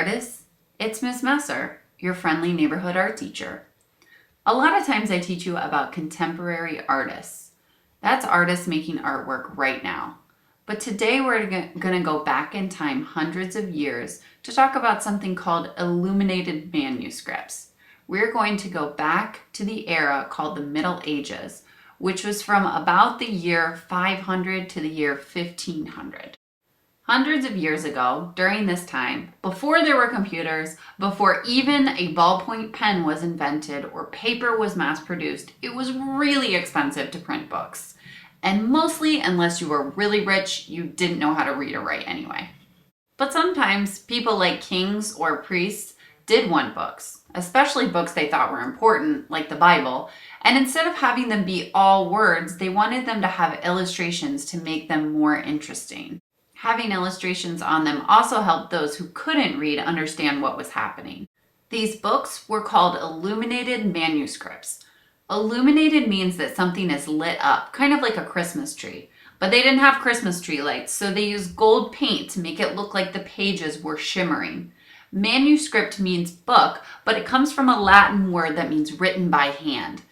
artists, it's Miss Messer, your friendly neighborhood art teacher. A lot of times I teach you about contemporary artists. That's artists making artwork right now. But today we're going to go back in time hundreds of years to talk about something called illuminated manuscripts. We're going to go back to the era called the Middle Ages, which was from about the year 500 to the year 1500. Hundreds of years ago, during this time, before there were computers, before even a ballpoint pen was invented or paper was mass-produced, it was really expensive to print books. And mostly, unless you were really rich, you didn't know how to read or write anyway. But sometimes people like kings or priests did want books, especially books they thought were important, like the Bible. And instead of having them be all words, they wanted them to have illustrations to make them more interesting. Having illustrations on them also helped those who couldn't read understand what was happening. These books were called illuminated manuscripts. Illuminated means that something is lit up, kind of like a Christmas tree. But they didn't have Christmas tree lights, so they used gold paint to make it look like the pages were shimmering. Manuscript means book, but it comes from a Latin word that means written by hand.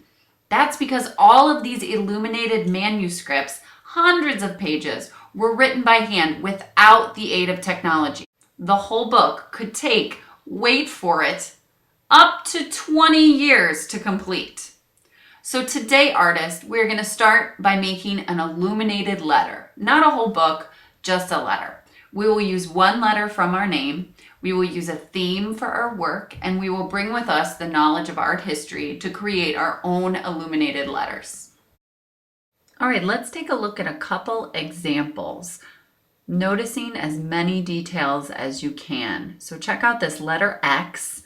That's because all of these illuminated manuscripts, hundreds of pages, were written by hand without the aid of technology. The whole book could take, wait for it, up to 20 years to complete. So today, artists, we're going to start by making an illuminated letter. Not a whole book, just a letter. We will use one letter from our name. We will use a theme for our work, and we will bring with us the knowledge of art history to create our own illuminated letters. All right, let's take a look at a couple examples, noticing as many details as you can. So check out this letter X.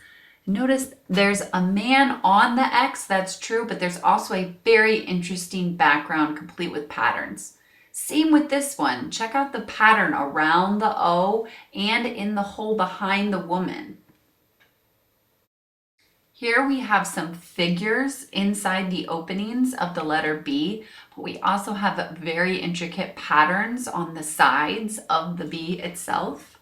Notice there's a man on the X, that's true, but there's also a very interesting background complete with patterns. Same with this one. Check out the pattern around the O and in the hole behind the woman. Here we have some figures inside the openings of the letter B, but we also have very intricate patterns on the sides of the B itself.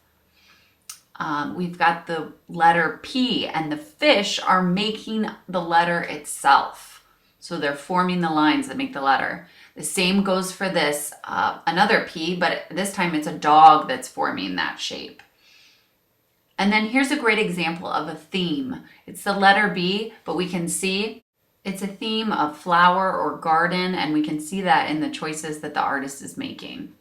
We've got the letter P, and the fish are making the letter itself. So they're forming the lines that make the letter. The same goes for this, another P, but this time it's a dog that's forming that shape. And then here's a great example of a theme. It's the letter B, but we can see it's a theme of flower or garden, and we can see that in the choices that the artist is making.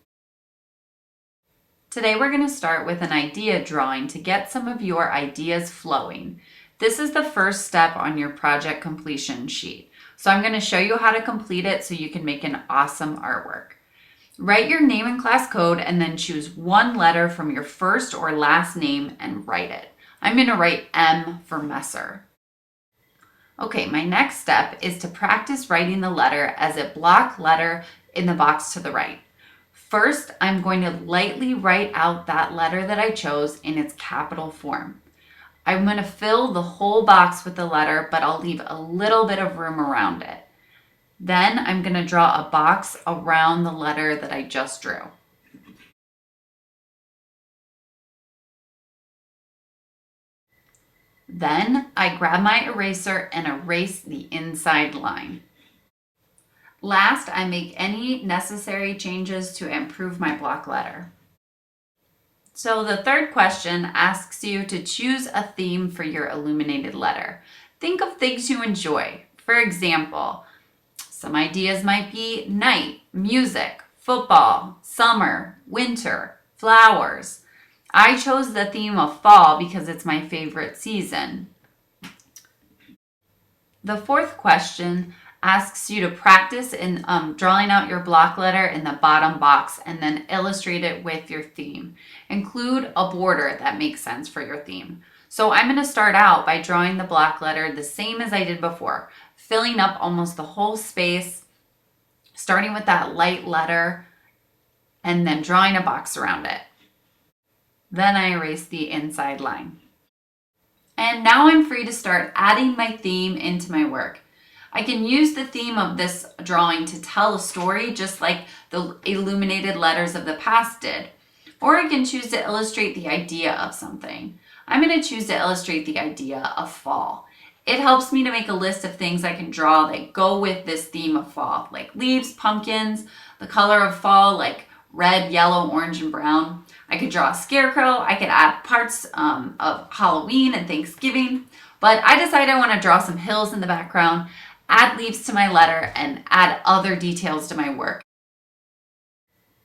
Today we're going to start with an idea drawing to get some of your ideas flowing. This is the first step on your project completion sheet. So I'm going to show you how to complete it so you can make an awesome artwork. Write your name and class code and then choose one letter from your first or last name and write it. I'm going to write M for Messer. Okay, my next step is to practice writing the letter as a block letter in the box to the right. First, I'm going to lightly write out that letter that I chose in its capital form. I'm going to fill the whole box with the letter, but I'll leave a little bit of room around it. Then I'm going to draw a box around the letter that I just drew. Then I grab my eraser and erase the inside line. Last, I make any necessary changes to improve my block letter. So the third question asks you to choose a theme for your illuminated letter. Think of things you enjoy. For example, some ideas might be night, music, football, summer, winter, flowers. I chose the theme of fall because it's my favorite season. The fourth question asks you to practice in drawing out your block letter in the bottom box and then illustrate it with your theme. Include a border that makes sense for your theme. So I'm going to start out by drawing the block letter the same as I did before, filling up almost the whole space, starting with that light letter, and then drawing a box around it. Then I erase the inside line. And now I'm free to start adding my theme into my work. I can use the theme of this drawing to tell a story just like the illuminated letters of the past did. Or I can choose to illustrate the idea of something. I'm going to choose to illustrate the idea of fall. It helps me to make a list of things I can draw that go with this theme of fall, like leaves, pumpkins, the color of fall, like red, yellow, orange, and brown. I could draw a scarecrow. I could add parts of Halloween and Thanksgiving, but I decided I want to draw some hills in the background, add leaves to my letter, and add other details to my work.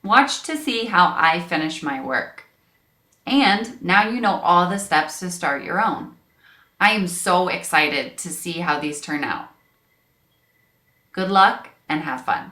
Watch to see how I finish my work. And now you know all the steps to start your own. I am so excited to see how these turn out. Good luck and have fun.